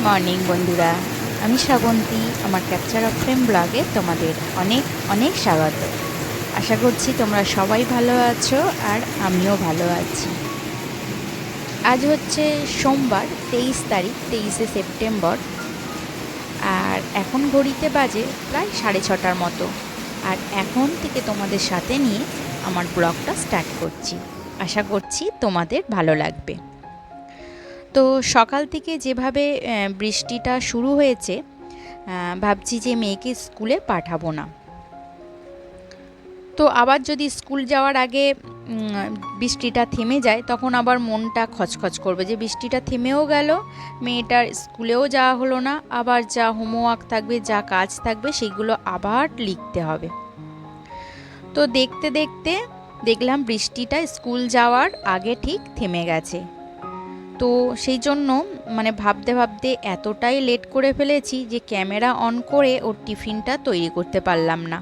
Morning বন্ধুরা, আমি শ্রাবন্তী। আমার ক্যাপচার অফ ফ্রেম ব্লগে তোমাদের অনেক অনেক স্বাগত। আশা করছি তোমরা সবাই ভালো আছো আর আমিও ভালো আছি। আজ হচ্ছে সোমবার, 23 তারিখ, 23শে সেপ্টেম্বর। আর এখন ঘড়িতে বাজে প্রায় 6:30টার মতো। আর এখন থেকে তোমাদের সাথে নিয়ে আমার ব্লগটা স্টার্ট করছি। আশা করছি তোমাদের ভালো লাগবে। তো সকাল থেকে যেভাবে বৃষ্টিটা শুরু হয়েছে, ভাবছি যে মেয়েকে স্কুলে পাঠাবো না। তো আবার যদি স্কুল যাওয়ার আগে বৃষ্টিটা থেমে যায়, তখন আবার মনটা খচখচ করবে যে বৃষ্টিটা থেমেও গেল, মেয়েটার স্কুলেও যাওয়া হলো না, আবার যা হোমওয়ার্ক থাকবে, যা কাজ থাকবে, সেগুলো আবার লিখতে হবে। তো দেখতে দেখতে দেখলাম বৃষ্টিটা স্কুল যাওয়ার আগে ঠিক থেমে গেছে। তো সেই জন্য ভাবতে ভাবতে এতটাই লেট করে ফেলেছি যে ক্যামেরা অন করে ওর টিফিনটা তৈরি করতে পারলাম না।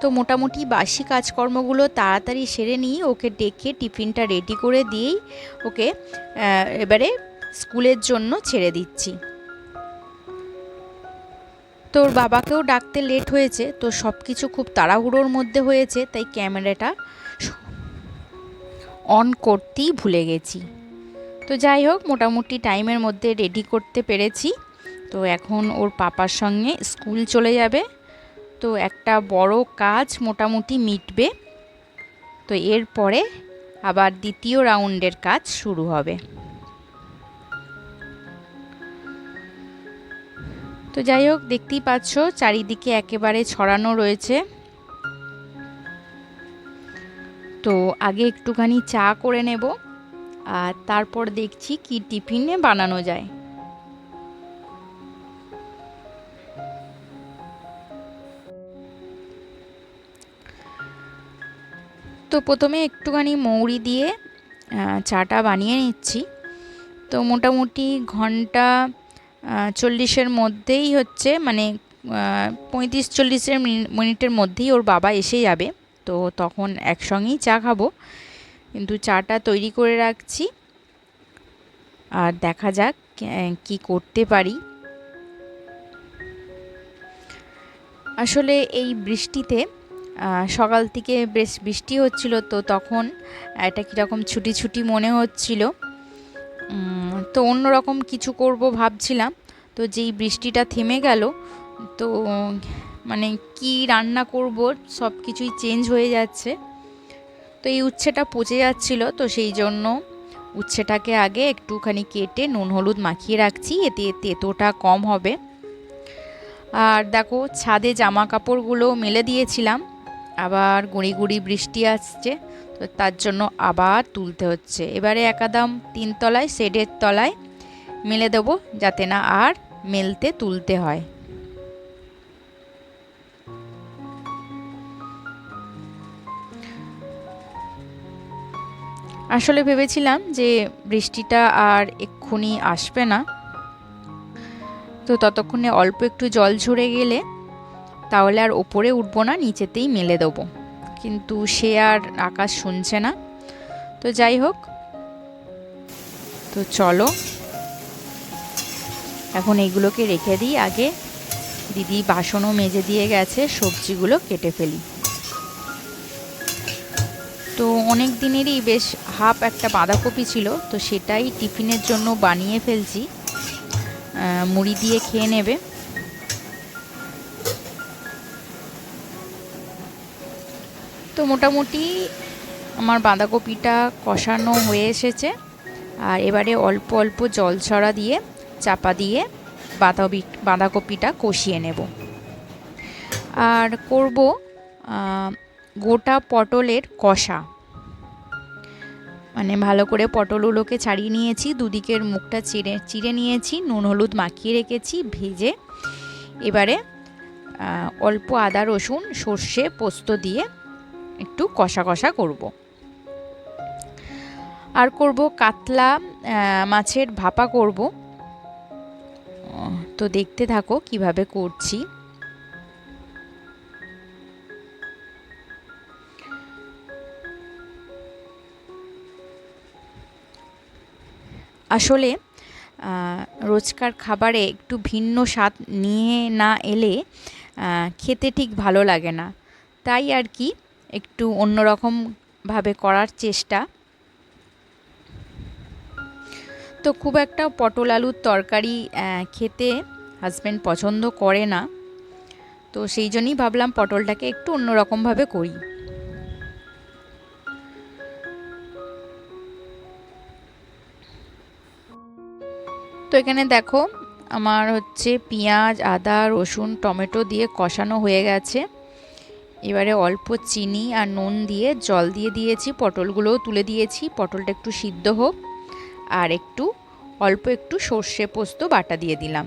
তো মোটামুটি বাসি কাজকর্মগুলো তাড়াতাড়ি সেরে নিয়ে ওকে ডেকে টিফিনটা রেডি করে দিয়েই ওকে এবারে স্কুলের জন্য ছেড়ে দিচ্ছি। তোর বাবাকেও ডাকতে লেট হয়েছে, তো সব কিছু খুব তাড়াহুড়োর মধ্যে হয়েছে, তাই ক্যামেরাটা অন করতেই ভুলে গেছি। তো যাই হোক, মোটামুটি টাইমের মধ্যে রেডি করতে পেরেছি। তো এখন ওর পাপার সঙ্গে স্কুল চলে যাবে। তো একটা বড় কাজ মোটামুটি মিটবে। তো এরপরে আবার দ্বিতীয় রাউন্ডের কাজ শুরু হবে। তো যাই হোক, দেখতেই পাচ্ছ চারিদিকে একেবারে ছড়ানো রয়েছে। তো আগে একটুখানি চা করে নেব, আর তারপর দেখছি কি টিফিনে বানানো যায়। তো প্রথমে একটুখানি মৌরি দিয়ে চাটা বানিয়ে নিচ্ছি। তো মোটামুটি ঘন্টা 40-এর মধ্যেই হচ্ছে, 35-40 মিনিটের মধ্যেই ওর বাবা এসে যাবে। তো তখন একসঙ্গেই চা খাবো, কিন্তু চাটা তৈরি করে রাখছি। আর দেখা যাক কি করতে পারি। আসলে এই বৃষ্টিতে সকাল থেকে বেশ বৃষ্টি হচ্ছিল, তো তখন এটা কীরকম ছুটি ছুটি মনে হচ্ছিল। তো অন্যরকম কিছু করব ভাবছিলাম। তো যেই বৃষ্টিটা থেমে গেল, তো কি রান্না করব সব কিছুই চেঞ্জ হয়ে যাচ্ছে। তো এই উচ্ছেটা পচে যাচ্ছিল, তো সেই জন্য উচ্ছেটাকে আগে একটুখানি কেটে নুন হলুদ মাখিয়ে রাখছি, এতে তেতোটা কম হবে। আর দেখো, ছাদে জামা কাপড়গুলো মেলে দিয়েছিলাম, আবার গুঁড়ি গুঁড়ি বৃষ্টি আসছে, তো তার জন্য আবার তুলতে হচ্ছে। এবারে একাদম 3তলায় শেডের তলায় মেলে দেবো, যাতে না আর মেলতে তুলতে হয়। আসলে ভেবেছিলাম যে বৃষ্টিটা আর এক্ষুনি আসবে না, তো ততক্ষণে অল্প একটু জল ঝরে গেলে তাহলে আর ওপরে উঠবো না, নিচেতেই মেলে দেবো। কিন্তু সে আর আকাশ শুনছে না। তো যাই হোক, তো চলো এখন এইগুলোকে রেখে দিই। আগে দিদি বাসনও মেজে দিয়ে গেছে, সবজিগুলো কেটে ফেলি। তো অনেক দিনেরই বেশ হাফ একটা বাঁধাকপি ছিল, তো সেটাই টিফিনের জন্য বানিয়ে ফেলছি, মুড়ি দিয়ে খেয়ে নেবে। তো মোটামুটি আমার বাঁধাকপিটা কষানো হয়ে এসেছে, আর এবারে অল্প অল্প জল ছড়া দিয়ে চাপা দিয়ে বাঁধাকপিটা কষিয়ে নেব। আর করব গোটা পটলের কষা। ভালো করে পটলগুলোকে ছাড়িয়ে নিয়েছি, দুদিকের মুখটা চিড়ে নিয়েছি, নুন হলুদ মাখিয়ে রেখেছি ভেজে। এবারে অল্প আদা রসুন সর্ষে পোস্ত দিয়ে একটু কষা কষা করব। আর করব কাতলা মাছের ভাপা করব। তো দেখতে থাকো কিভাবে করছি। আসলে রোজকার খাবারে একটু ভিন্ন স্বাদ নিয়ে না এলে খেতে ঠিক ভালো লাগে না, তাই আর কি একটু অন্যরকমভাবে করার চেষ্টা। তো খুব একটা পটল আলুর তরকারি খেতে হাজব্যান্ড পছন্দ করে না, তো সেই জন্যই ভাবলাম পটলটাকে একটু অন্যরকমভাবে করি। তো এখানে দেখো আমার হচ্ছে পেঁয়াজ, আদা, রসুন, টমেটো দিয়ে কষানো হয়ে গেছে। এবারে অল্প চিনি আর নুন দিয়ে জল দিয়ে দিয়েছি, পটলগুলোও তুলে দিয়েছি। পটলটা একটু সিদ্ধ হোক, আর অল্প একটু সর্ষে পোস্ত বাটা দিয়ে দিলাম।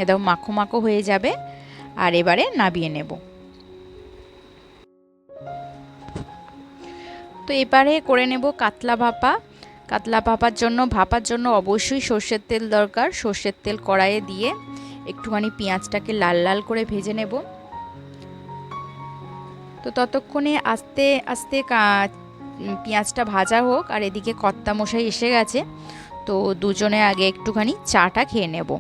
একদম মাখো মাখো হয়ে যাবে, আর এবারে নামিয়ে নেব। তো এবারে করে নেব কাতলা ভাপা। কাতলা ভাপার জন্য অবশ্যই সর্ষের তেল দরকার। সর্ষের তেল কড়াইয়ে দিয়ে একটুখানি পেঁয়াজটাকে লাল লাল করে ভেজে নেব। তো ততক্ষণে আস্তে আস্তে পেঁয়াজটা ভাজা হোক, আর এদিকে কর্তামশাই এসে গেছে, তো দুজনে আগে একটুখানি চাটা খেয়ে নেব।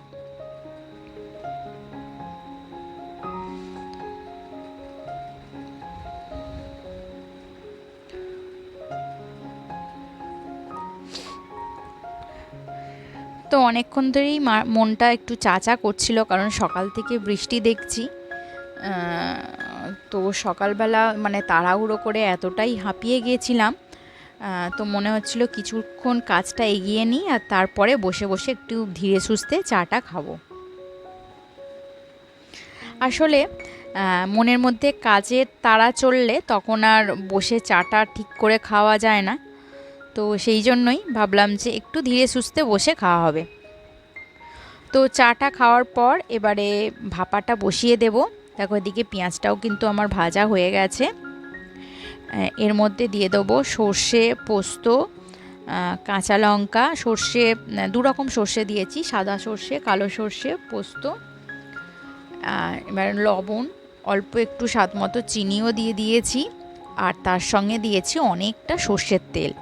তো অনেকক্ষণ ধরেই মনটা একটু চা করছিল, কারণ সকাল থেকে বৃষ্টি দেখছি। তো সকালবেলা মানে তাড়াহুড়ো করে এতটাই হাঁপিয়ে গিয়েছিলাম, তো মনে হচ্ছিল কিছুক্ষণ কাজটা এগিয়ে নিই, আর তারপরে বসে বসে একটু ধীরে সুস্থে চাটা খাবো। আসলে মনের মধ্যে কাজের তাড়া চললে তখন আর বসে চাটা ঠিক করে খাওয়া যায় না, তো সেই জন্যই ভাবলাম যে একটু ধীরে সুস্থে বসে খাওয়া হবে। তো চাটা খাওয়ার পর এবারে ভাপাটা বসিয়ে দেব। দেখো এদিকে পেঁয়াজটাও কিন্তু আমার ভাজা হয়ে গেছে। এর মধ্যে দিয়ে দেবো সর্ষে, পোস্ত, কাঁচা লঙ্কা, সর্ষে, দু রকম সর্ষে দিয়েছি, সাদা সর্ষে, কালো সর্ষে, পোস্ত, এবার লবণ, অল্প একটু স্বাদ মতো চিনিও দিয়ে দিয়েছি, আর তার সঙ্গে দিয়েছি অনেকটা সর্ষের তেল,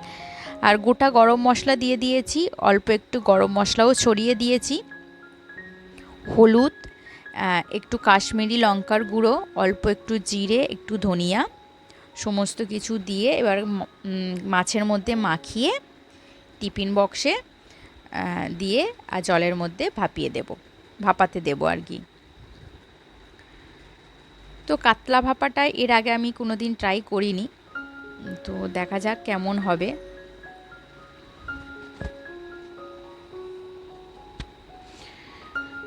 আর গোটা গরম মশলা দিয়ে দিয়েছি, অল্প একটু গরম মশলাও ছড়িয়ে দিয়েছি, হলুদ, একটু কাশ্মীরি লঙ্কার গুঁড়ো, অল্প একটু জিরে, একটু ধনিয়া, সমস্ত কিছু দিয়ে এবার মাছের মধ্যে মাখিয়ে টিফিন বক্সে দিয়ে আর জলের মধ্যে ভাপাতে দেব আর কি। তো কাতলা ভাপাটা এর আগে আমি কোনো দিন ট্রাই করিনি, তো দেখা যাক কেমন হবে।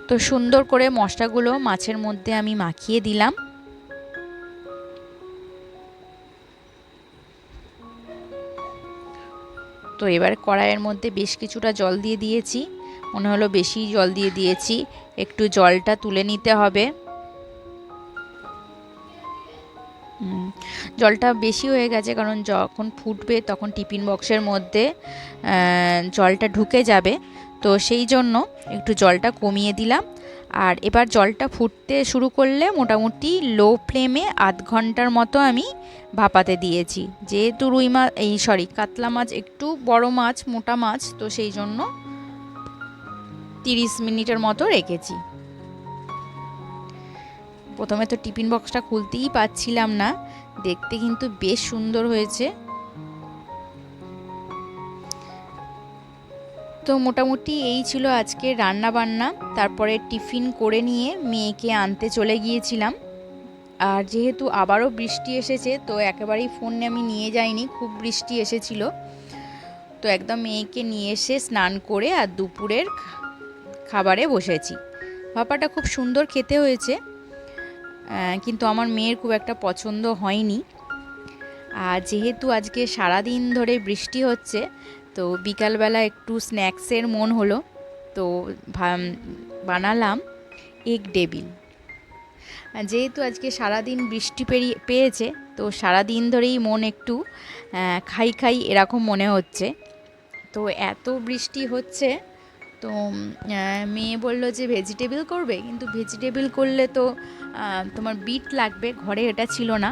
তো সুন্দর করে মশলাগুলো মাছের মধ্যে আমি মাখিয়ে দিলাম। তো এবার কড়াইয়ের মধ্যে বেশ কিছুটা জল দিয়ে দিয়েছি, মনে হলো বেশি জল দিয়ে দিয়েছি, একটু জলটা তুলে নিতে হবে। জলটা বেশি হয়ে গেছে, কারণ যখন ফুটবে তখন টিফিন বক্সের মধ্যে জলটা ঢুকে যাবে, তো সেই জন্য একটু জলটা কমিয়ে দিলাম। আর এবার জলটা ফুটতে শুরু করলে মোটামুটি লো ফ্লেমে আধ ঘন্টার মতো আমি ভাপাতে দিয়েছি। যেহেতু কাতলা মাছ একটু বড় মাছ, মোটা মাছ, তো সেই জন্য 30 মিনিটের মতো রেখেছি। প্রথমে তো টিফিন বক্সটা খুলতেই পাচ্ছিলাম না, দেখতে কিন্তু বেশ সুন্দর হয়েছে। তো মোটামুটি এই ছিল আজকে রান্না বান্না। তারপরে টিফিন করে নিয়ে মেয়েকে আনতে চলে গিয়েছিলাম, আর যেহেতু আবারও বৃষ্টি এসেছে, তো একেবারেই ফোন আমি নিয়ে যাইনি, খুব বৃষ্টি এসেছিল। তো একদম মেয়েকে নিয়ে এসে স্নান করে আর দুপুরের খাবারে বসেছি। ভাপাটা খুব সুন্দর খেতে হয়েছে, কিন্তু আমার মেয়ের খুব একটা পছন্দ হয়নি। আর যেহেতু আজকে সারাদিন ধরে বৃষ্টি হচ্ছে, তো বিকালবেলা একটু স্ন্যাক্সের মন হলো, তো বানালাম এগ ডেভিল। যেহেতু আজকে সারাদিন বৃষ্টি পেয়েছে, তো সারাদিন ধরেই মন একটু খাই খাই এরকম মনে হচ্ছে। তো এত বৃষ্টি হচ্ছে, তো মেয়ে বলল যে ভেজিটেবিল করবে, কিন্তু ভেজিটেবিল করলে তো তোমার বিট লাগবে, ঘরে এটা ছিল না।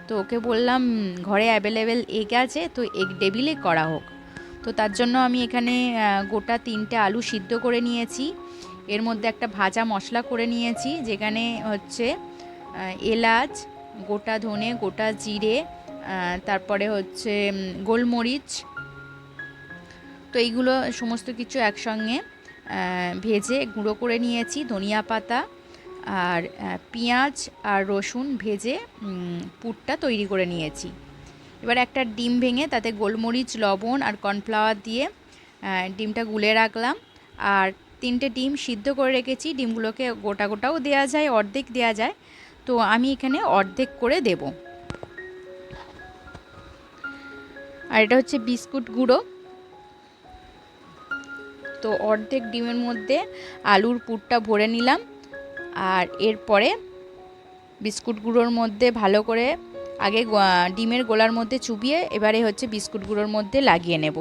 তো ওকে বললাম ঘরে অ্যাভেলেবেল এগ আছে, তো এগ ডেভিলে করা হোক। তো তার জন্য আমি এখানে গোটা 3টে আলু সিদ্ধ করে নিয়েছি। এর মধ্যে একটা ভাজা মশলা করে নিয়েছি, যেখানে হচ্ছে এলাচ, গোটা ধনে, গোটা জিরে, তারপরে হচ্ছে গোলমরিচ। তো এইগুলো সমস্ত কিছু একসঙ্গে ভেজে গুঁড়ো করে নিয়েছি। ধনিয়া পাতা আর পেঁয়াজ আর রসুন ভেজে পুরটা তৈরি করে নিয়েছি। এবার একটা ডিম ভেঙে তাতে গোলমরিচ, লবণ আর কর্নফ্লাওয়ার দিয়ে ডিমটা গুলে রাখলাম। আর 3টে ডিম সিদ্ধ করে রেখেছি। ডিমগুলোকে গোটা গোটাও দেওয়া যায়, অর্ধেক দেওয়া যায়, তো আমি এখানে অর্ধেক করে দেব। আর এটা হচ্ছে বিস্কুট গুঁড়ো। তো অর্ধেক ডিমের মধ্যে আলুর পুরটা ভরে নিলাম, আর এরপরে বিস্কুট গুঁড়োর মধ্যে ভালো করে আগে ডিমের গোলার মধ্যে চুবিয়ে এবারে হচ্ছে বিস্কুট গুঁড়োর মধ্যে লাগিয়ে নেব।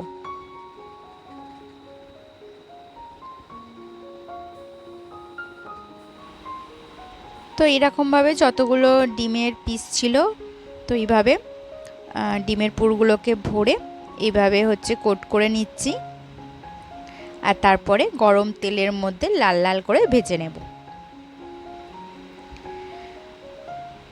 তো এরকমভাবে যতগুলো ডিমের পিস ছিল, তো এইভাবে ডিমের পুরগুলোকে ভরে এইভাবে হচ্ছে কোট করে নিচ্ছি। আর তারপরে গরম তেলের মধ্যে লাল লাল করে ভেজে নেব।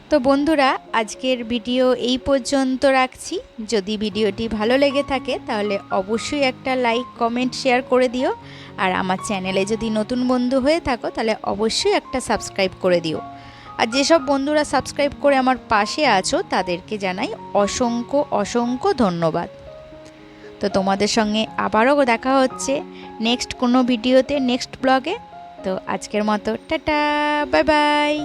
তো বন্ধুরা, আজকের ভিডিও এই পর্যন্ত রাখছি। যদি ভিডিওটি ভালো লেগে থাকে তাহলে অবশ্যই একটা লাইক, কমেন্ট, শেয়ার করে দিও। আর আমার চ্যানেলে যদি নতুন বন্ধু হয়ে থাকো তাহলে অবশ্যই একটা সাবস্ক্রাইব করে দিও। আর যেসব বন্ধুরা সাবস্ক্রাইব করে আমার পাশে আছো তাদেরকে জানাই অসংখ্য অসংখ্য ধন্যবাদ। তো তোমাদের সঙ্গে আবারও দেখা হচ্ছে নেক্সট কোনো ভিডিওতে, নেক্সট ব্লগে। তো আজকের মতো টাটা, বাই বাই।